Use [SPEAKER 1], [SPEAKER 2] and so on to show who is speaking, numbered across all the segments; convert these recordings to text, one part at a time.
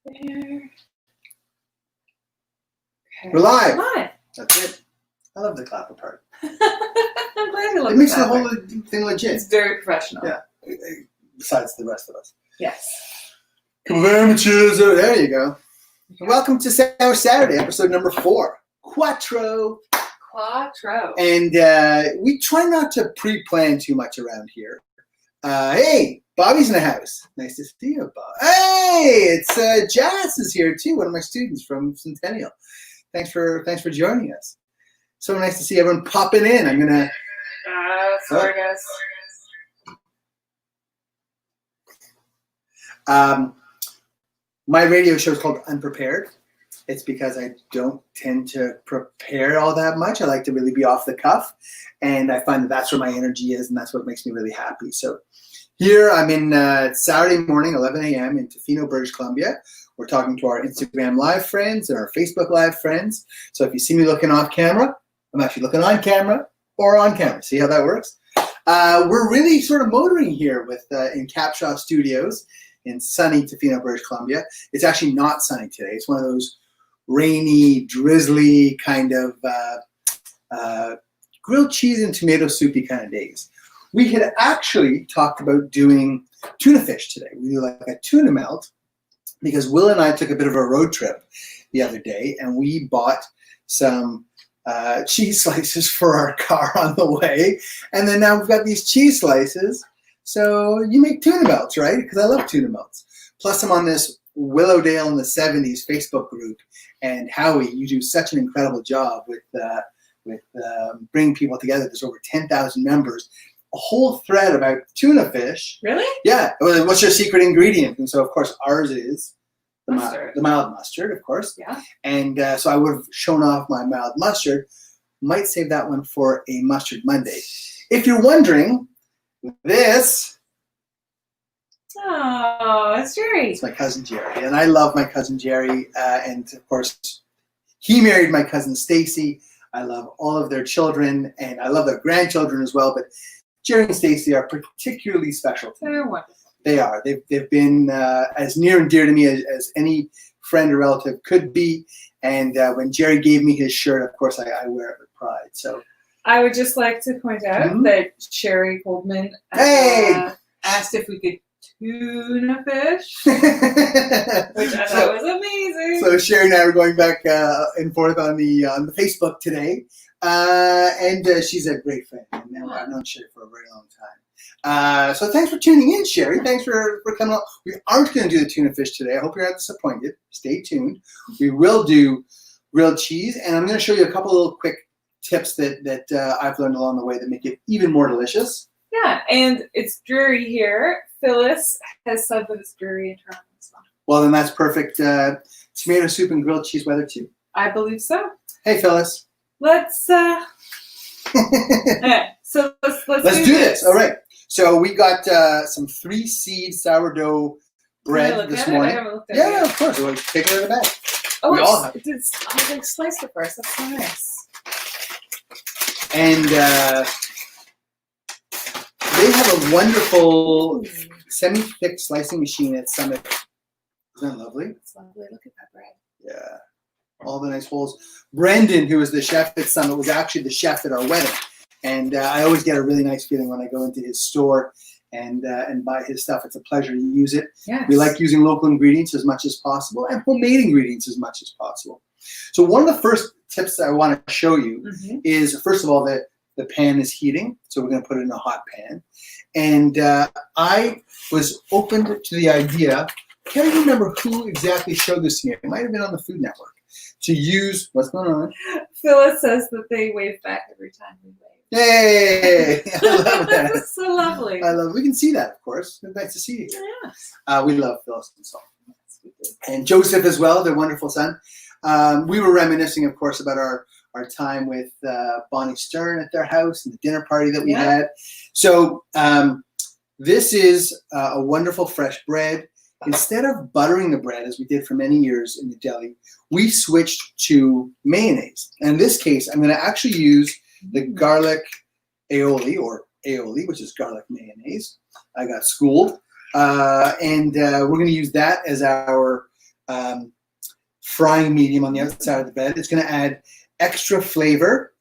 [SPEAKER 1] There. Okay.
[SPEAKER 2] We're live.
[SPEAKER 1] Live.
[SPEAKER 2] That's it. I love the clapper part.
[SPEAKER 1] I'm glad you love
[SPEAKER 2] It makes the
[SPEAKER 1] that
[SPEAKER 2] whole
[SPEAKER 1] part.
[SPEAKER 2] thing legit.
[SPEAKER 1] It's very professional.
[SPEAKER 2] Yeah. Besides the rest of us.
[SPEAKER 1] Yes.
[SPEAKER 2] There you go. Welcome to Sour Saturday, episode number 4. Quattro. And we try not to pre-plan too much around here. Hey, Bobby's in the house. Nice to see you, Bob. Hey, it's Jazz is here too, one of my students from Centennial. Thanks for joining us. So nice to see everyone popping in. I'm gonna.
[SPEAKER 1] Sorry, guys.
[SPEAKER 2] My radio show is called Unprepared. It's because I don't tend to prepare all that much. I like to really be off the cuff, and I find that that's where my energy is, and that's what makes me really happy. So here I'm in Saturday morning, 11 a.m. in Tofino, British Columbia. We're talking to our Instagram Live friends and our Facebook Live friends. So if you see me looking off camera, I'm actually looking on camera or on camera. See how that works? We're really sort of motoring here with in Capshaw Studios in sunny Tofino, British Columbia. It's actually not sunny today. It's one of those rainy, drizzly kind of grilled cheese and tomato soupy kind of days. We had actually talked about doing tuna fish today. We do like a tuna melt because Will and I took a bit of a road trip the other day and we bought some cheese slices for our car on the way. And then now we've got these cheese slices. So you make tuna melts, right? Because I love tuna melts. Plus I'm on this Willowdale in the 70s Facebook group. And Howie, you do such an incredible job with bringing people together. There's over 10,000 members. A whole thread about tuna fish.
[SPEAKER 1] Really?
[SPEAKER 2] Yeah. What's your secret ingredient? And so, of course, ours is the mild mustard, of course.
[SPEAKER 1] Yeah.
[SPEAKER 2] And so I would have shown off my mild mustard. Might save that one for a Mustard Monday. If you're wondering, this.
[SPEAKER 1] Oh, that's Jerry.
[SPEAKER 2] It's my cousin Jerry, and I love my cousin Jerry. And of course, he married my cousin Stacy. I love all of their children, and I love their grandchildren as well. But Jerry and Stacy are particularly special to me.
[SPEAKER 1] They're wonderful.
[SPEAKER 2] They are. They've been as near and dear to me as any friend or relative could be. And when Jerry gave me his shirt, of course, I wear it with pride. So
[SPEAKER 1] I would just like to point out that Sherry Goldman asked if we could tuna fish, which I thought was amazing.
[SPEAKER 2] So Sherry and I were going back and forth on the Facebook today, and she's a great friend. And I've known Sherry for a very long time. So thanks for tuning in, Sherry. Thanks for coming on. We aren't going to do the tuna fish today. I hope you're not disappointed. Stay tuned. We will do grilled cheese, and I'm going to show you a couple little quick tips that I've learned along the way that make it even more delicious.
[SPEAKER 1] Yeah, and it's dreary here. Phyllis has said that it's dreary in Toronto as well.
[SPEAKER 2] Well, then that's perfect. Tomato soup and grilled cheese weather too.
[SPEAKER 1] I believe so.
[SPEAKER 2] Hey, Phyllis.
[SPEAKER 1] Let's let's do
[SPEAKER 2] this. All right. So we got some 3-seed sourdough bread this morning. Yeah, of course. We'll take it out of the bag.
[SPEAKER 1] Oh, I sliced it first. That's so nice.
[SPEAKER 2] And they have a wonderful semi-thick slicing machine at Summit. Isn't that lovely?
[SPEAKER 1] It's lovely. Look at that bread.
[SPEAKER 2] Yeah. All the nice holes. Brendan, who was the chef at Summit, was actually the chef at our wedding. And I always get a really nice feeling when I go into his store and buy his stuff. It's a pleasure to use it.
[SPEAKER 1] Yes.
[SPEAKER 2] We like using local ingredients as much as possible and homemade ingredients as much as possible. So one of the first tips that I want to show you is, first of all, that the pan is heating. So we're going to put it in a hot pan. And I was open to the idea, I can't remember who exactly showed this to me. It might have been on the Food Network. To use, what's going on?
[SPEAKER 1] Phyllis says that they wave back every time we wave.
[SPEAKER 2] Yay! I love that.
[SPEAKER 1] That's so lovely.
[SPEAKER 2] I love it. We can see that, of course. It's nice to see you here.
[SPEAKER 1] Yes.
[SPEAKER 2] We love Phyllis and Salt. And Joseph as well, their wonderful son. We were reminiscing, of course, about our time with Bonnie Stern at their house and the dinner party that we had. So this is a wonderful fresh bread. Instead of buttering the bread, as we did for many years in the deli, we switched to mayonnaise. And in this case, I'm going to actually use the garlic aioli, which is garlic mayonnaise. I got schooled. And we're going to use that as our frying medium on the outside of the bread. It's going to add extra flavor,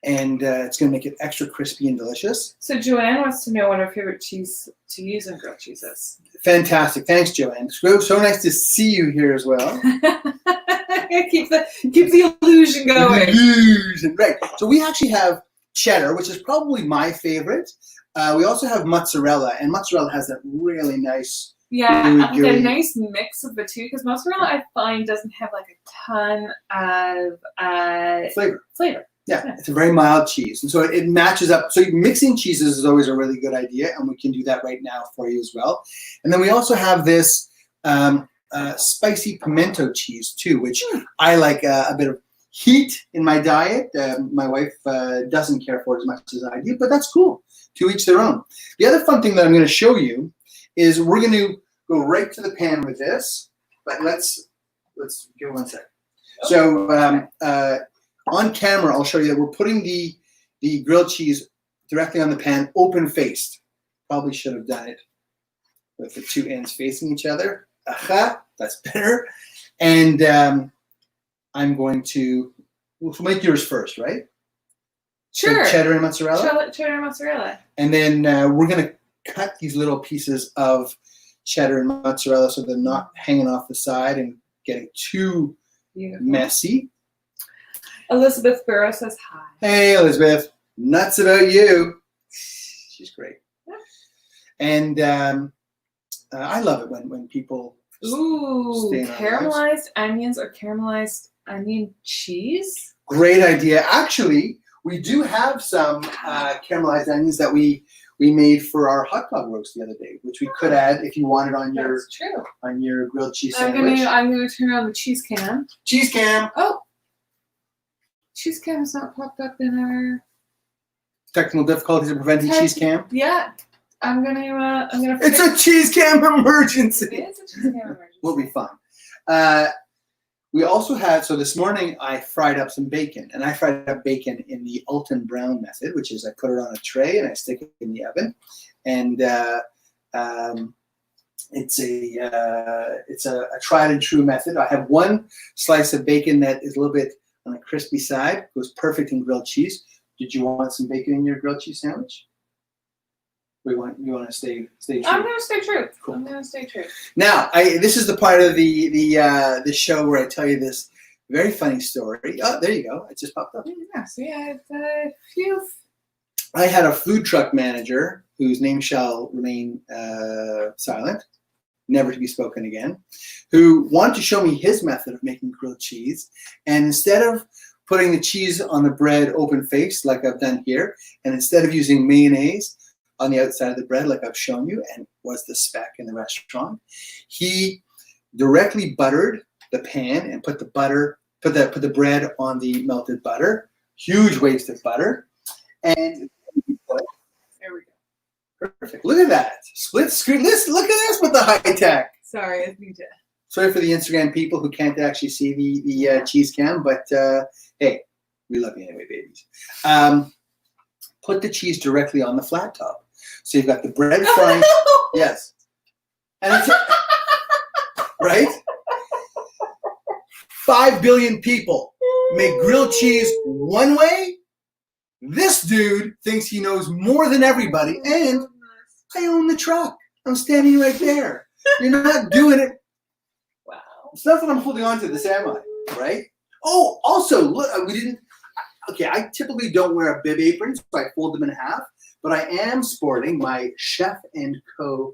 [SPEAKER 2] and it's going to make it extra crispy and delicious.
[SPEAKER 1] So Joanne wants to know what her favorite cheese to use in grilled cheese is.
[SPEAKER 2] Fantastic. Thanks, Joanne. So nice to see you here as well.
[SPEAKER 1] keep the illusion going.
[SPEAKER 2] Illusion, right. So we actually have cheddar, which is probably my favorite. We also have mozzarella, and mozzarella has that really nice,
[SPEAKER 1] a nice mix of the two, because mozzarella I find doesn't have like a ton of flavor.
[SPEAKER 2] Yeah, it's a very mild cheese, and so it matches up. So mixing cheeses is always a really good idea, and we can do that right now for you as well. And then we also have this spicy pimento cheese too, which I like a bit of heat in my diet. My wife doesn't care for it as much as I do, but that's cool. To each their own. The other fun thing that I'm going to show you is we're going to go right to the pan with this, but let's give it 1 second. So on camera, I'll show you that we're putting the grilled cheese directly on the pan, open faced. Probably should have done it with the two ends facing each other. Aha, that's better. And I'm going to, we'll make yours first, right?
[SPEAKER 1] Sure.
[SPEAKER 2] So cheddar and mozzarella?
[SPEAKER 1] Cheddar and mozzarella.
[SPEAKER 2] And then we're going to cut these little pieces of cheddar and mozzarella so they're not hanging off the side and getting too messy.
[SPEAKER 1] Elizabeth Burrow says hi.
[SPEAKER 2] Hey, Elizabeth. Nuts about you. She's great. Yeah. And I love it when people stay in
[SPEAKER 1] caramelized onions or caramelized onion cheese?
[SPEAKER 2] Great idea. Actually, we do have some caramelized onions that we made for our hot dog roast the other day, which we could add if you wanted on your grilled cheese sandwich.
[SPEAKER 1] I'm gonna turn on the cheese cam.
[SPEAKER 2] Cheese cam.
[SPEAKER 1] Oh, cheese cam has not popped up in our
[SPEAKER 2] technical difficulties are preventing cheese cam.
[SPEAKER 1] Yeah, I'm gonna.
[SPEAKER 2] It's a cheese cam emergency.
[SPEAKER 1] It is a cheese cam emergency.
[SPEAKER 2] We'll be fine. We also had, so this morning I fried up some bacon, and I fried up bacon in the Alton Brown method, which is I put it on a tray and I stick it in the oven, and it's a tried and true method. I have one slice of bacon that is a little bit on the crispy side, goes perfect in grilled cheese. Did you want some bacon in your grilled cheese sandwich? You want to stay true?
[SPEAKER 1] I'm going to stay true.
[SPEAKER 2] Cool.
[SPEAKER 1] I'm going to stay true.
[SPEAKER 2] Now, this is the part of the show where I tell you this very funny story. Oh, there you go. It just popped up.
[SPEAKER 1] Yeah, so it's a few.
[SPEAKER 2] I had a food truck manager whose name shall remain silent, never to be spoken again, who wanted to show me his method of making grilled cheese. And instead of putting the cheese on the bread open-faced like I've done here, and instead of using mayonnaise on the outside of the bread like I've shown you, and was the spec in the restaurant, he directly buttered the pan and put the bread on the melted butter. Huge waste of butter. And
[SPEAKER 1] there we go.
[SPEAKER 2] Perfect. Look at that. Split screen. Look at this with the high tech.
[SPEAKER 1] Sorry, I need to.
[SPEAKER 2] Sorry for the Instagram people who can't actually see the cheese cam, but hey, we love you anyway, babies. Put the cheese directly on the flat top. So you've got the bread frying. Yes. And it's right? 5 billion people make grilled cheese one way. This dude thinks he knows more than everybody, and I own the truck. I'm standing right there. You're not doing it.
[SPEAKER 1] Wow.
[SPEAKER 2] It's not that I'm holding on to this, am I? Right? Oh, also, look, I typically don't wear a bib apron, so I fold them in half, but I am sporting my Chef & Co.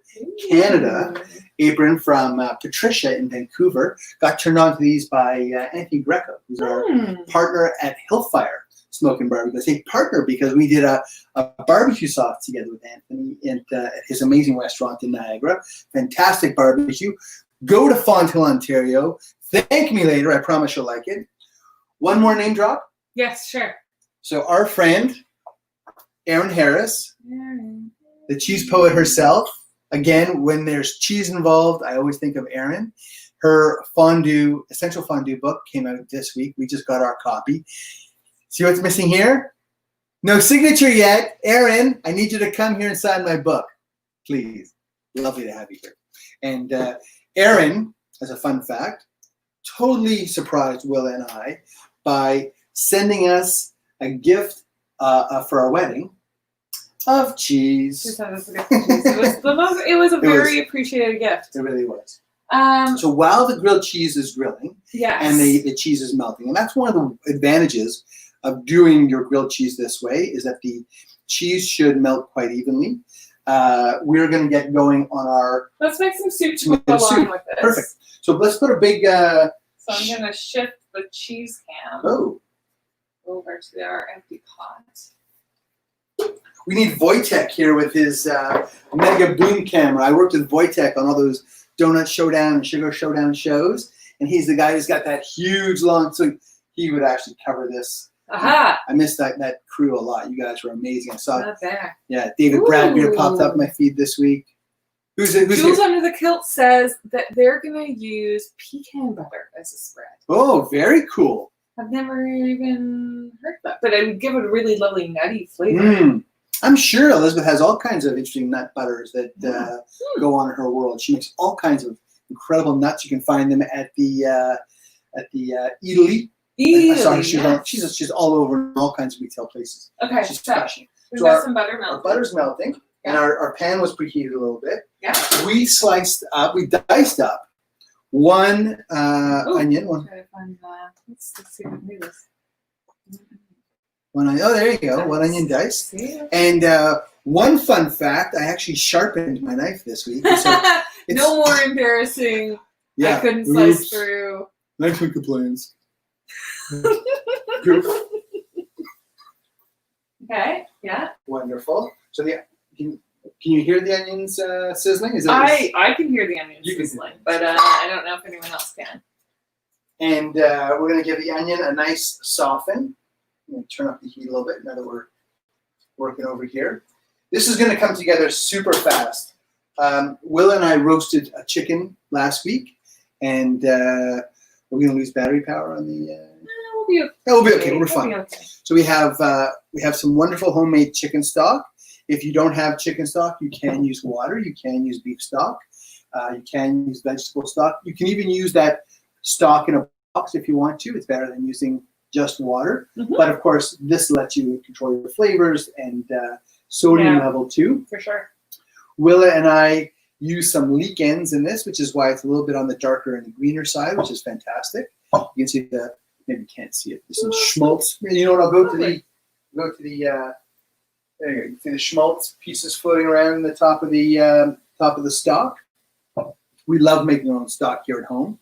[SPEAKER 2] Canada apron from Patricia in Vancouver. Got turned on to these by Anthony Greco, who's our partner at Hillfire Smoke and Barbecue. I say partner because we did a barbecue sauce together with Anthony at his amazing restaurant in Niagara. Fantastic barbecue. Go to Fonthill, Ontario. Thank me later. I promise you'll like it. One more name drop.
[SPEAKER 1] Yes, sure.
[SPEAKER 2] So our friend, Erin Harris, the cheese poet herself. Again, when there's cheese involved, I always think of Erin. Her essential fondue book came out this week. We just got our copy. See what's missing here? No signature yet. Erin, I need you to come here and sign my book, please. Lovely to have you here. And Erin, as a fun fact, totally surprised Will and I by sending us a gift for our wedding of cheese.
[SPEAKER 1] She sent us a gift of cheese. It was a very appreciated gift.
[SPEAKER 2] It really was. So while the grilled cheese is grilling, and the cheese is melting, and that's one of the advantages of doing your grilled cheese this way, is that the cheese should melt quite evenly. We're going to get going on our...
[SPEAKER 1] Let's make some soup to go along with this.
[SPEAKER 2] Perfect. So let's put a big...
[SPEAKER 1] so I'm going to shift the cheese cam over to our empty pot.
[SPEAKER 2] We need Wojtek here with his mega boom camera. I worked with Wojtek on all those Donut Showdown and Sugar Showdown shows, and he's the guy who's got that huge long... So he would actually cover this.
[SPEAKER 1] Aha!
[SPEAKER 2] I missed that crew a lot. You guys were amazing. I saw
[SPEAKER 1] Not there.
[SPEAKER 2] Yeah, David Bradbeer popped up in my feed this week. Who's
[SPEAKER 1] Jules Under the Kilt says that they're going to use pecan butter as a spread.
[SPEAKER 2] Oh, very cool.
[SPEAKER 1] I've never even heard that, but it would give it a really lovely nutty flavor.
[SPEAKER 2] I'm sure Elizabeth has all kinds of interesting nut butters that go on in her world. She makes all kinds of incredible nuts. You can find them at the Italy. She's all over in all kinds of retail places.
[SPEAKER 1] Okay,
[SPEAKER 2] she's crashing.
[SPEAKER 1] We've got some butter melting.
[SPEAKER 2] Our butter's melting, and our pan was preheated a little bit.
[SPEAKER 1] Yeah.
[SPEAKER 2] We diced up one onion.
[SPEAKER 1] Try to find let's see if we can do this.
[SPEAKER 2] One onion. Oh, there you go. One onion diced. And one fun fact: I actually sharpened my knife this week. So
[SPEAKER 1] no more embarrassing. I couldn't slice through.
[SPEAKER 2] Next one complains.
[SPEAKER 1] Okay. Yeah.
[SPEAKER 2] Wonderful. So can you hear the onions sizzling?
[SPEAKER 1] I can hear the onions sizzling, but I don't know if anyone else can.
[SPEAKER 2] And we're going to give the onion a nice soften. I'm going to turn up the heat a little bit now that we're working over here. This is going to come together super fast. Will and I roasted a chicken last week, and we're going to lose battery power on the... We'll be okay. We're fine. Okay. So we have some wonderful homemade chicken stock. If you don't have chicken stock, you can use water. You can use beef stock. You can use vegetable stock. You can even use that stock in a box if you want to. It's better than using just water. But of course, this lets you control your flavors and sodium level too.
[SPEAKER 1] For sure.
[SPEAKER 2] Willa and I use some leek ends in this, which is why it's a little bit on the darker and the greener side, which is fantastic. You can see maybe you can't see it. There's some schmaltz. You know what? I'll go to the there you go. You can see the schmaltz pieces floating around the top of the stock. We love making our own stock here at home.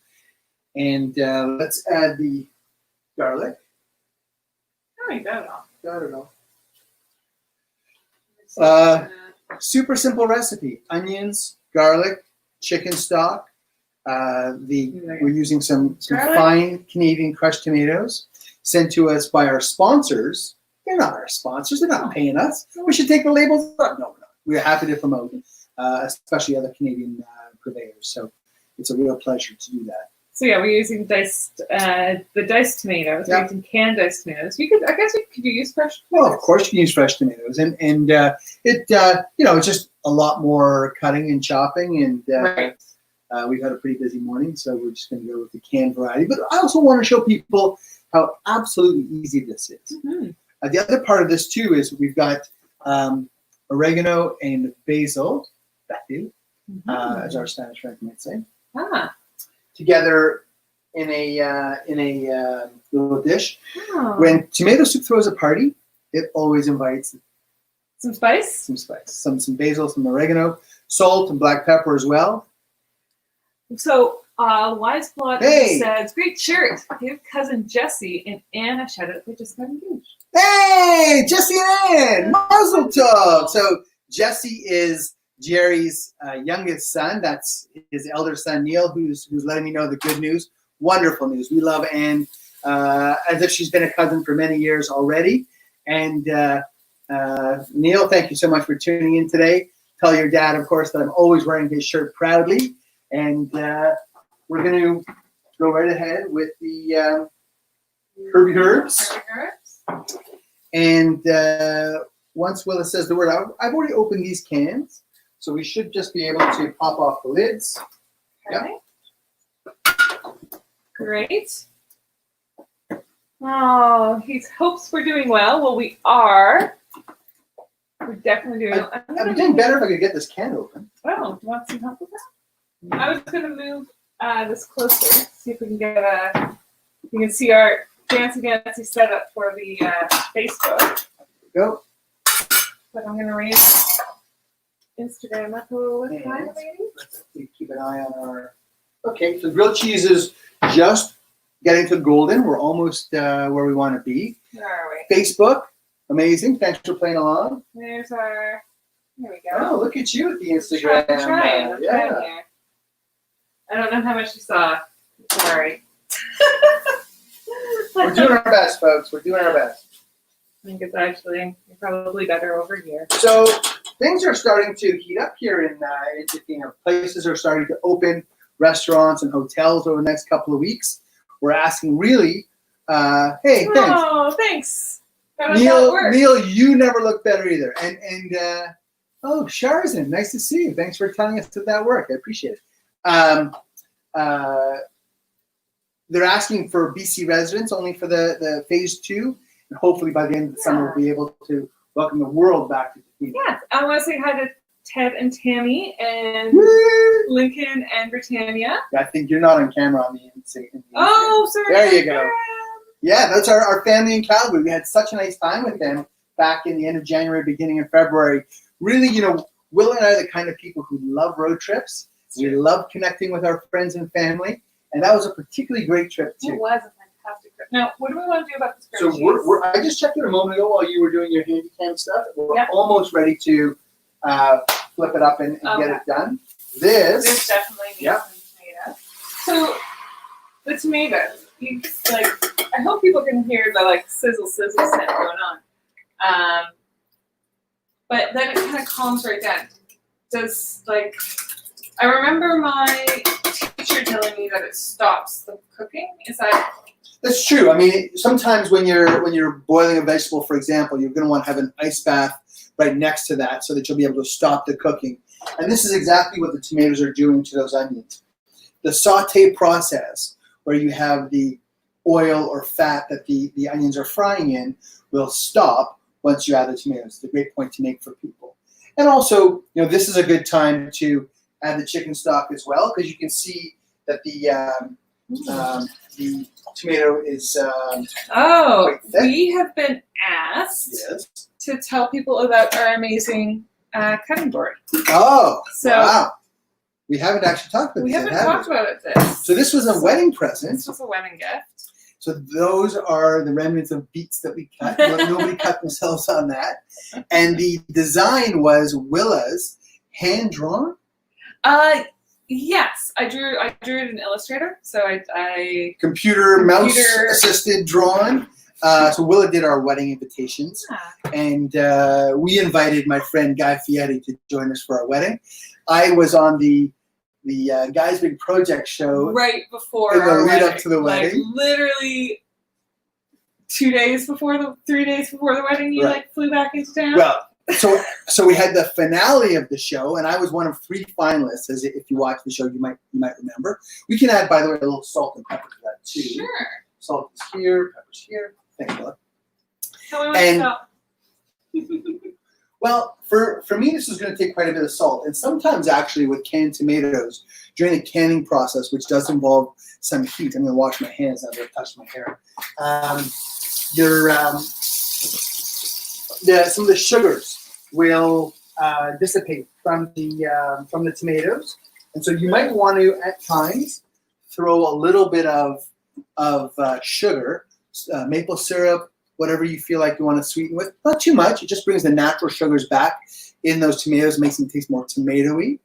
[SPEAKER 2] And let's add the garlic.
[SPEAKER 1] Oh, you got it all.
[SPEAKER 2] Got it all. Super simple recipe: onions, garlic, chicken stock. We're using some fine Canadian crushed tomatoes sent to us by our sponsors. They're not our sponsors. They're not paying us. We should take the labels off. No, we're not. We're happy to promote, especially other Canadian purveyors. So it's a real pleasure to do that.
[SPEAKER 1] So yeah, we're using diced tomatoes. We're using canned diced tomatoes. I guess could you use fresh tomatoes?
[SPEAKER 2] Well, of course you can use fresh tomatoes, and it's just a lot more cutting and chopping, and we've had a pretty busy morning, so we're just going to go with the canned variety. But I also want to show people how absolutely easy this is. The other part of this too is we've got oregano and basil, as our Spanish friend might say, together in a little dish. When tomato soup throws a party, it always invites
[SPEAKER 1] some spice,
[SPEAKER 2] some basil, some oregano, salt, and black pepper as well. So,
[SPEAKER 1] Wise Plot says, great shirt. Give cousin Jessie and Ann a shout out. They just got engaged.
[SPEAKER 2] Hey, Jessie and Ann, Mazel Tov. So Jessie is Jerry's youngest son. That's his elder son Neil, who's letting me know the good news. Wonderful news. We love Ann as if she's been a cousin for many years already. And Neil, thank you so much for tuning in today. Tell your dad, of course, that I'm always wearing his shirt proudly. And we're going to go right ahead with the Herbie Herbs. And once Willa says the word, I've already opened these cans, so we should just be able to pop off the lids.
[SPEAKER 1] Okay. Great. Oh, he hopes we're doing well. Well, we are. We're definitely doing well.
[SPEAKER 2] I'm doing better if I could get this can open.
[SPEAKER 1] Oh, you want some help with that? I was going to move this closer, see if we can get you can see our fancy setup for the Facebook.
[SPEAKER 2] Go.
[SPEAKER 1] But I'm going to raise Instagram up a little bit higher, maybe.
[SPEAKER 2] Let's keep an eye on our. Okay, so grilled cheese is just getting to golden. We're almost where we want to be.
[SPEAKER 1] Where are we?
[SPEAKER 2] Facebook, amazing. Thanks for playing along.
[SPEAKER 1] There's our. Here we go.
[SPEAKER 2] Oh, look at you with the Instagram.
[SPEAKER 1] I'm trying
[SPEAKER 2] Yeah.
[SPEAKER 1] here. I don't know how much you saw. Sorry.
[SPEAKER 2] We're doing our best, folks. We're doing our best.
[SPEAKER 1] I think it's actually probably better over here.
[SPEAKER 2] So things are starting to heat up here in places are starting to open, restaurants and hotels over the next couple of weeks. We're asking really, hey, thanks.
[SPEAKER 1] Oh, thanks. How does that work?
[SPEAKER 2] Neil, you never look better either. And oh, Sharzan, nice to see you. Thanks for telling us that worked. I appreciate it. They're asking for BC residents only for the phase 2. And hopefully by the end of the summer, we'll be able to welcome the world back to Tahiti.
[SPEAKER 1] Yeah, I want to say hi to Ted and Tammy and Lincoln and Britannia.
[SPEAKER 2] I think you're not on camera on the insane.
[SPEAKER 1] Oh, sorry.
[SPEAKER 2] There you go. Yeah, that's our family in Calgary. We had such a nice time with them back in the end of January, beginning of February. Really, Will and I are the kind of people who love road trips. We love connecting with our friends and family. And that was a particularly great trip, too.
[SPEAKER 1] It was a fantastic trip. Now, what do we want to do about this
[SPEAKER 2] So I just checked it a moment ago while you were doing your handycam stuff. We're almost ready to flip it up and get it done. This
[SPEAKER 1] definitely needs some tomatoes. So the tomatoes, I hope people can hear the sizzle sound going on. But then it kind of calms right down. I remember my teacher telling me that it stops the cooking. Is that?
[SPEAKER 2] That's true. I mean, sometimes when you're boiling a vegetable, for example, you're going to want to have an ice bath right next to that so that you'll be able to stop the cooking. And this is exactly what the tomatoes are doing to those onions. The saute process, where you have the oil or fat that the onions are frying in, will stop once you add the tomatoes. It's a great point to make for people. And also, this is a good time to add the chicken stock as well, because you can see that the tomato is quite thick.
[SPEAKER 1] We have been asked to tell people about our amazing cutting board.
[SPEAKER 2] Oh, wow. We haven't actually talked about this.
[SPEAKER 1] We haven't talked about it.
[SPEAKER 2] So this was a wedding present.
[SPEAKER 1] This was a wedding gift.
[SPEAKER 2] So those are the remnants of beets that we cut. Nobody cut themselves on that. And the design was Willa's, hand-drawn?
[SPEAKER 1] Yes, I drew it in Illustrator. So I
[SPEAKER 2] computer mouse assisted drawn. So Willa did our wedding invitations, and we invited my friend Guy Fieri to join us for our wedding. I was on the Guy's Big Project show
[SPEAKER 1] right before
[SPEAKER 2] in the
[SPEAKER 1] our
[SPEAKER 2] lead
[SPEAKER 1] wedding.
[SPEAKER 2] up to the wedding.
[SPEAKER 1] Literally 3 days before the wedding, you flew back into town.
[SPEAKER 2] Well, so we had the finale of the show, and I was one of 3 finalists. As if you watch the show, you might remember. We can add, by the way, a little salt and pepper to that too.
[SPEAKER 1] Sure.
[SPEAKER 2] Salt is here, pepper's here. Thanks, Bella. Well, for me, this is going to take quite a bit of salt, and sometimes actually with canned tomatoes during the canning process, which does involve some heat. I'm going to wash my hands now that I've touched my hair. Some of the sugars will dissipate from the tomatoes, and so you might want to at times throw a little bit of sugar, maple syrup, whatever you feel like you want to sweeten with. Not too much. It just brings the natural sugars back in those tomatoes, makes them taste more tomatoey.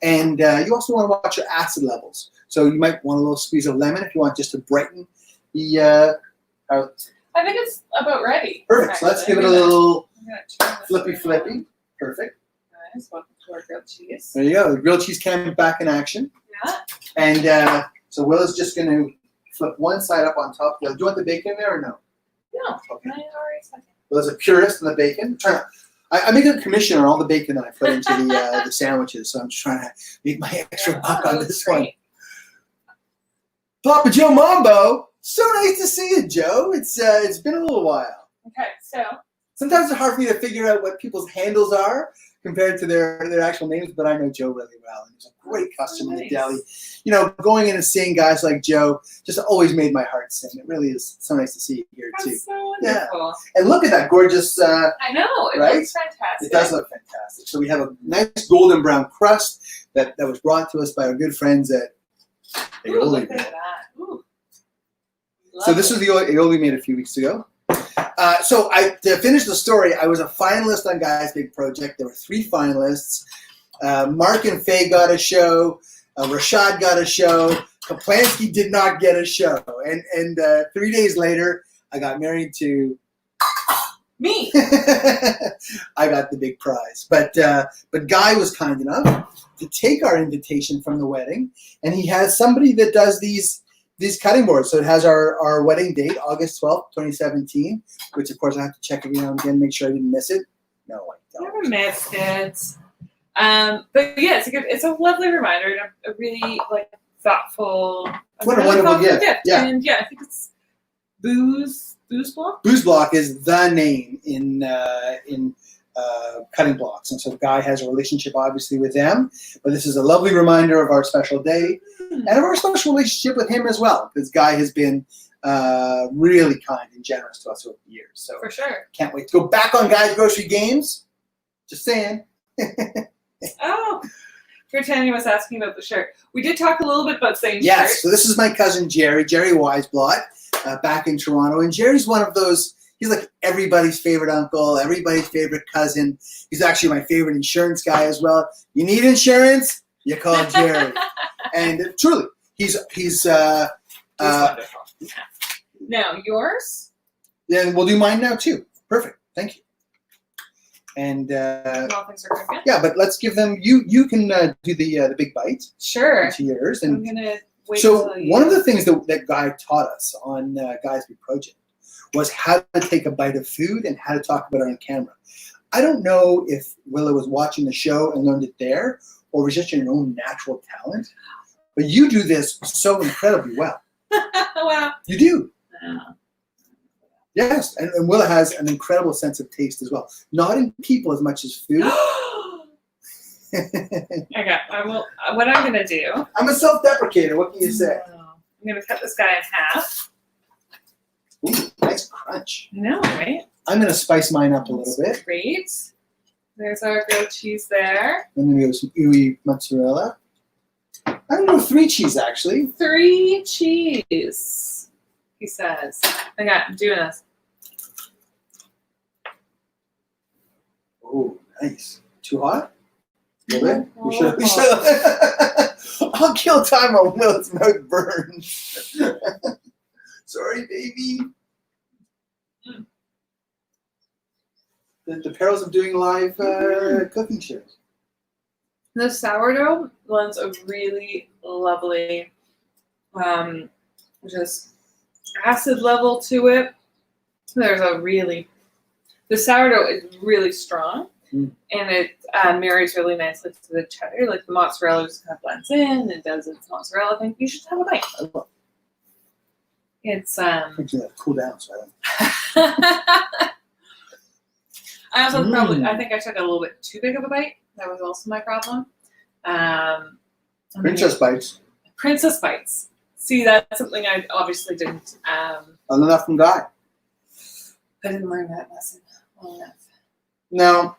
[SPEAKER 2] And you also want to watch your acid levels. So you might want a little squeeze of lemon if you want just to brighten the.
[SPEAKER 1] I think it's about ready.
[SPEAKER 2] Perfect. So let's give it a little flippy. Perfect.
[SPEAKER 1] Nice. Welcome to our grilled cheese.
[SPEAKER 2] There you go. The grilled cheese cam back in action.
[SPEAKER 1] Yeah.
[SPEAKER 2] And so Willa's just going to flip one side up on top. Do you want the bacon there or no?
[SPEAKER 1] No.
[SPEAKER 2] Okay.
[SPEAKER 1] I already said it.
[SPEAKER 2] Well, as a purist in the bacon, I make a commission on all the bacon that I put into the sandwiches, so I'm just trying to make my extra buck on this one. Papa Joe Mambo. So nice to see you, Joe. It's been a little while.
[SPEAKER 1] Okay, so
[SPEAKER 2] Sometimes it's hard for me to figure out what people's handles are compared to their actual names, but I know Joe really well, and he's a great customer in the deli. You know, going in and seeing guys like Joe just always made my heart sing. It really is so nice to see you here too.
[SPEAKER 1] that's so wonderful.
[SPEAKER 2] And look at that gorgeous.
[SPEAKER 1] I know, it
[SPEAKER 2] right?
[SPEAKER 1] looks fantastic.
[SPEAKER 2] It does look fantastic. So we have a nice golden brown crust that was brought to us by our good friends at
[SPEAKER 1] Ooh,
[SPEAKER 2] Aioli.
[SPEAKER 1] look at that. Ooh.
[SPEAKER 2] So this was the aioli we made a few weeks ago. So to finish the story, I was a finalist on Guy's Big Project. There were 3 finalists. Mark and Faye got a show. Rashad got a show. Kaplansky did not get a show. And 3 days later, I got married to
[SPEAKER 1] me.
[SPEAKER 2] I got the big prize. But Guy was kind enough to take our invitation from the wedding, and he has somebody that does these cutting boards. So it has our wedding date, August 12th, 2017, which of course I have to check every now and again, make sure I didn't miss it. No, I don't.
[SPEAKER 1] Never missed it. But yeah, it's a lovely reminder and a really thoughtful.
[SPEAKER 2] What a wonderful gift. Yeah.
[SPEAKER 1] And yeah, I think it's Booze Block.
[SPEAKER 2] Booze Block is the name in cutting blocks, and so Guy has a relationship obviously with them. But this is a lovely reminder of our special day and of our special relationship with him as well, because Guy has been really kind and generous to us over the years. So
[SPEAKER 1] for sure,
[SPEAKER 2] can't wait to go back on Guy's Grocery Games. Just saying.
[SPEAKER 1] Oh, Britannia was asking about the shirt. We did talk a little bit about saying
[SPEAKER 2] yes.
[SPEAKER 1] shirts.
[SPEAKER 2] So this is my cousin Jerry Weisblot, back in Toronto, and Jerry's one of those. He's like everybody's favorite uncle, everybody's favorite cousin. He's actually my favorite insurance guy as well. You need insurance? You call Jerry. And truly, he's
[SPEAKER 1] wonderful. Now yours?
[SPEAKER 2] Then we'll do mine now too. Perfect. Thank you. And
[SPEAKER 1] All things are cooking.
[SPEAKER 2] yeah, but let's give them. You can do the big bite.
[SPEAKER 1] Sure.
[SPEAKER 2] To yours.
[SPEAKER 1] I'm
[SPEAKER 2] And
[SPEAKER 1] gonna wait.
[SPEAKER 2] so
[SPEAKER 1] till you...
[SPEAKER 2] one of the things that Guy taught us on Guy's Big Project was how to take a bite of food and how to talk about it on camera. I don't know if Willa was watching the show and learned it there, or was just your own natural talent, but you do this so incredibly well.
[SPEAKER 1] Well,
[SPEAKER 2] You do. Yes, and Willa has an incredible sense of taste as well. Not in people as much as food.
[SPEAKER 1] Okay, I will. What I'm gonna do?
[SPEAKER 2] I'm a self-deprecator. What can you say?
[SPEAKER 1] I'm gonna cut this guy in half.
[SPEAKER 2] Ooh, nice crunch.
[SPEAKER 1] No, right?
[SPEAKER 2] I'm going to spice mine up a little bit.
[SPEAKER 1] Great. There's our grilled cheese there.
[SPEAKER 2] I'm going to go some ooey mozzarella. I don't know, 3 cheese actually.
[SPEAKER 1] 3 cheese, he says. Okay, I'm doing this.
[SPEAKER 2] Oh, nice. Too hot? A little bit?
[SPEAKER 1] Oh,
[SPEAKER 2] We should. I'll kill time on Will's mouth burn. Sorry, baby. The perils of doing live cooking shows.
[SPEAKER 1] The sourdough lends a really lovely, just acid level to it. The sourdough is really strong, and it marries really nicely to the cheddar. Like the mozzarella just kind of blends in and does its mozzarella thing. You should have a bite. It's
[SPEAKER 2] Actually, that cool down, so I
[SPEAKER 1] I also I think I took a little bit too big of a bite. That was also my problem.
[SPEAKER 2] Princess bites.
[SPEAKER 1] Princess bites. See, that's something I obviously didn't.
[SPEAKER 2] Not enough from Guy.
[SPEAKER 1] I didn't learn that lesson well enough.
[SPEAKER 2] Now,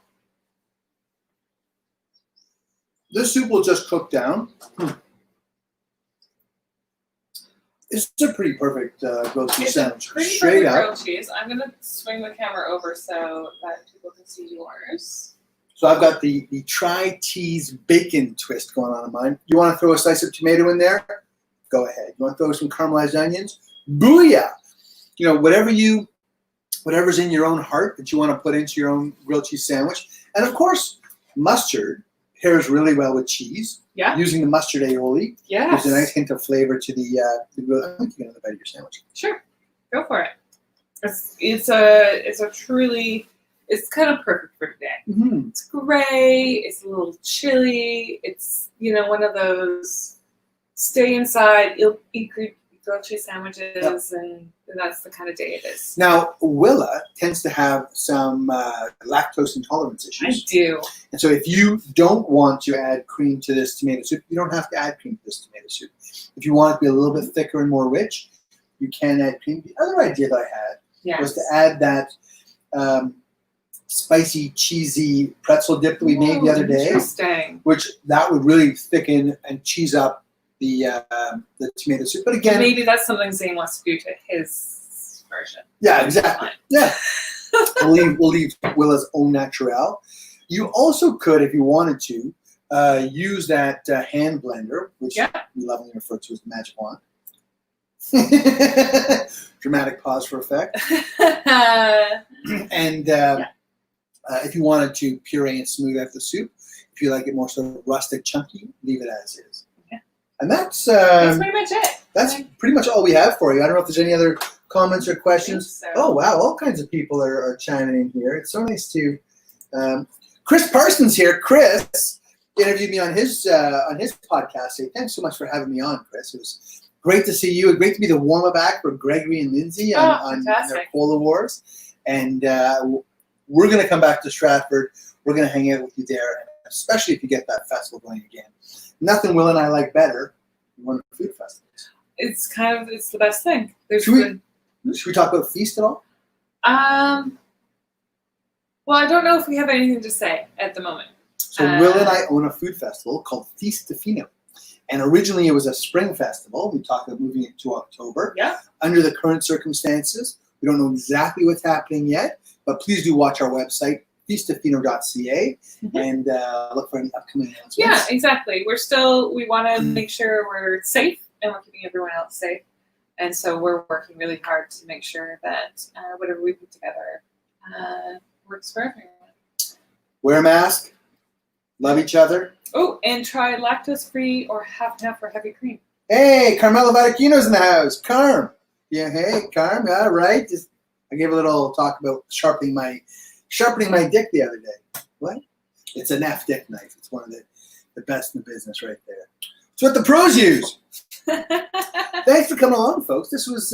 [SPEAKER 2] this soup will just cook down. It's a pretty perfect grilled cheese sandwich.
[SPEAKER 1] Pretty
[SPEAKER 2] Straight
[SPEAKER 1] perfect
[SPEAKER 2] up.
[SPEAKER 1] grilled cheese. I'm gonna swing the camera over so that people can see yours.
[SPEAKER 2] So I've got the tri-cheese bacon twist going on in mine. You want to throw a slice of tomato in there? Go ahead. You want to throw some caramelized onions? Booyah! You know, whatever's in your own heart that you want to put into your own grilled cheese sandwich. And of course, mustard pairs really well with cheese.
[SPEAKER 1] Yeah.
[SPEAKER 2] Using the mustard aioli.
[SPEAKER 1] Yes.
[SPEAKER 2] There's a nice hint of flavor to the grilled. I think you can have a bite of your sandwich.
[SPEAKER 1] Sure. Go for it. It's kind of perfect for today.
[SPEAKER 2] Mm-hmm.
[SPEAKER 1] It's gray. It's a little chilly. It's one of those stay inside, eat grilled cheese sandwiches, and that's the kind of day it is.
[SPEAKER 2] Now, Willa tends to have some lactose intolerance
[SPEAKER 1] I
[SPEAKER 2] issues.
[SPEAKER 1] do.
[SPEAKER 2] And so if you don't want to add cream to this tomato soup, you don't have to add cream to this tomato soup. If you want it to be a little bit thicker and more rich, you can add cream. The other idea that I had was to add that spicy, cheesy pretzel dip that we made the other day.
[SPEAKER 1] Interesting.
[SPEAKER 2] Which that would really thicken and cheese up the tomato soup. But again,
[SPEAKER 1] maybe that's something Zane wants to do to his version.
[SPEAKER 2] Yeah, exactly. Yeah, we'll leave Willa's own naturel. You also could, if you wanted to, use that hand blender, which we lovingly refer to as the magic wand. Dramatic pause for effect. And if you wanted to puree and smooth out the soup, if you like it more sort of rustic, chunky, leave it as is. Okay. And that's
[SPEAKER 1] pretty much it.
[SPEAKER 2] That's pretty much all we have for you. I don't know if there's any other comments or questions.
[SPEAKER 1] So.
[SPEAKER 2] Oh, wow. All kinds of people are chiming in here. It's so nice to... Chris Parsons here. Chris interviewed me on his podcast. Say, thanks so much for having me on, Chris. It was great to see you. Great to be the warm-up act for Gregory and Lindsay on their Cola Wars. And we're going to come back to Stratford. We're going to hang out with you there, especially if you get that festival going again. Nothing Will and I like better than one of the food festivals. It's
[SPEAKER 1] the best thing.
[SPEAKER 2] Should we talk about Feast at all?
[SPEAKER 1] Well, I don't know if we have anything to say at the moment.
[SPEAKER 2] So Will and I own a food festival called Feast de Fino. And originally it was a spring festival. We talked about moving it to October.
[SPEAKER 1] Yeah. Under the current circumstances, we don't know exactly what's happening yet, but please do watch our website, feastdefino.ca, and look for any upcoming announcements. Yeah, exactly. We want to make sure we're safe and we're keeping everyone else safe. And so we're working really hard to make sure that whatever we put together works for everyone. Wear a mask. Love each other. Oh, and try lactose-free or half or heavy cream. Hey, Carmelo Vatiquino's in the house. Carm. Yeah, hey, Carm. All right. I gave a little talk about sharpening my dick the other day. What? It's an F dick knife. It's one of the best in the business right there. It's what the pros use. Thanks for coming along, folks. This was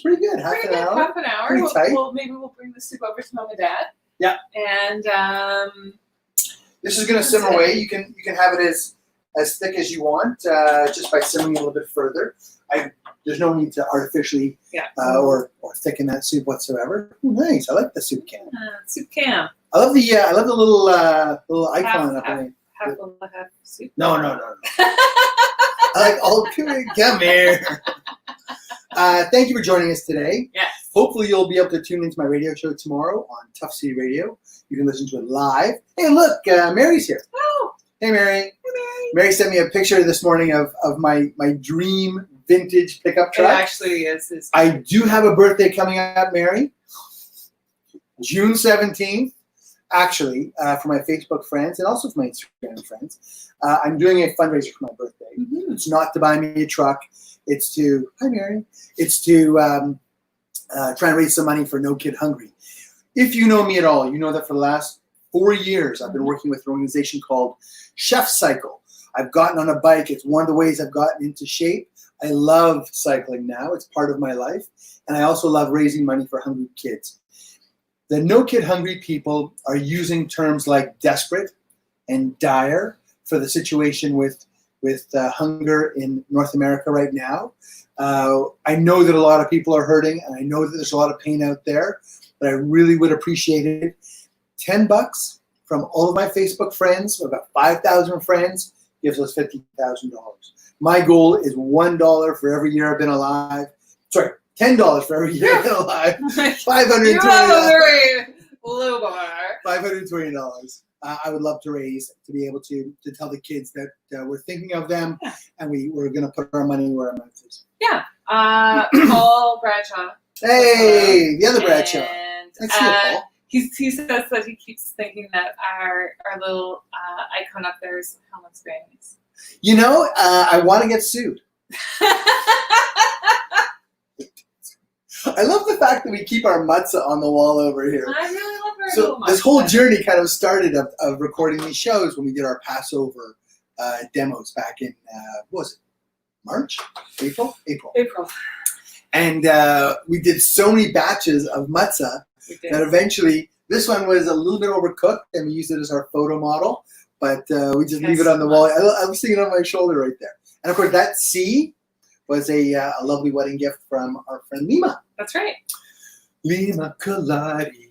[SPEAKER 1] pretty good. Half an hour. Pretty tight. Maybe we'll bring the soup over to Mom and Dad. Yeah. And this is going to simmer away. You can have it as thick as you want, just by simmering a little bit further. There's no need to artificially or thicken that soup whatsoever. Ooh, nice. I like the soup can. Soup can. I love the little icon up there. Half soup. No. I like all. Come here. Thank you for joining us today. Yes. Hopefully you'll be able to tune into my radio show tomorrow on Tough City Radio. You can listen to it live. Hey, look, Mary's here. Oh. Hey, Mary. Hey, Mary. Mary sent me a picture this morning of my dream vintage pickup truck. It actually is. I do have a birthday coming up, Mary. June 17th. Actually, for my Facebook friends and also for my Instagram friends, I'm doing a fundraiser for my birthday. Mm-hmm. It's not to buy me a truck. It's to, hi Mary, it's to try and raise some money for No Kid Hungry. If you know me at all, you know that for the last 4 years, I've been working with an organization called Chef Cycle. I've gotten on a bike. It's one of the ways I've gotten into shape. I love cycling now. It's part of my life. And I also love raising money for hungry kids. The No Kid Hungry people are using terms like desperate and dire for the situation with hunger in North America right now. I know that a lot of people are hurting, and I know that there's a lot of pain out there, but I really would appreciate it. $10 from all of my Facebook friends, about 5,000 friends, gives us $50,000. My goal is $1 for every year I've been alive. Sorry, $10 for every year I've been alive. $520. Low bar. $520. I would love to raise to be able to tell the kids that we're thinking of them, and we're going to put our money where our mouth is. Yeah. Paul Bradshaw. Hey, the other Bradshaw. Thanks to you, Paul. He says that he keeps thinking that our little icon up there is Helen's Grannies. You know, I want to get sued. I love the fact that we keep our matzah on the wall over here. I really love our little matzah. This whole journey kind of started of recording these shows when we did our Passover demos back in, what was it?
[SPEAKER 2] March, April.
[SPEAKER 1] April.
[SPEAKER 2] And we did so many batches of matzah
[SPEAKER 1] We did.
[SPEAKER 2] that eventually this one was a little bit overcooked, and we used it as our photo model. But we just leave it on the wall. I was seeing it on my shoulder right there. And of course, that C was a lovely wedding gift from our friend Lima.
[SPEAKER 1] That's right.
[SPEAKER 2] Lima Kaladi.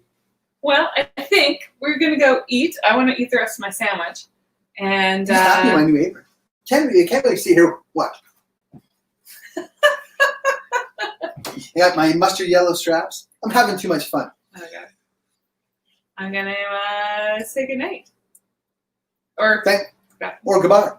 [SPEAKER 1] Well, I think we're gonna go eat. I want to eat the rest of my sandwich. And
[SPEAKER 2] I'm happy with my new apron. You can't really see here. What? I got my mustard yellow straps. I'm having too much fun.
[SPEAKER 1] okay. I'm gonna say goodnight. Or
[SPEAKER 2] Or goodbye.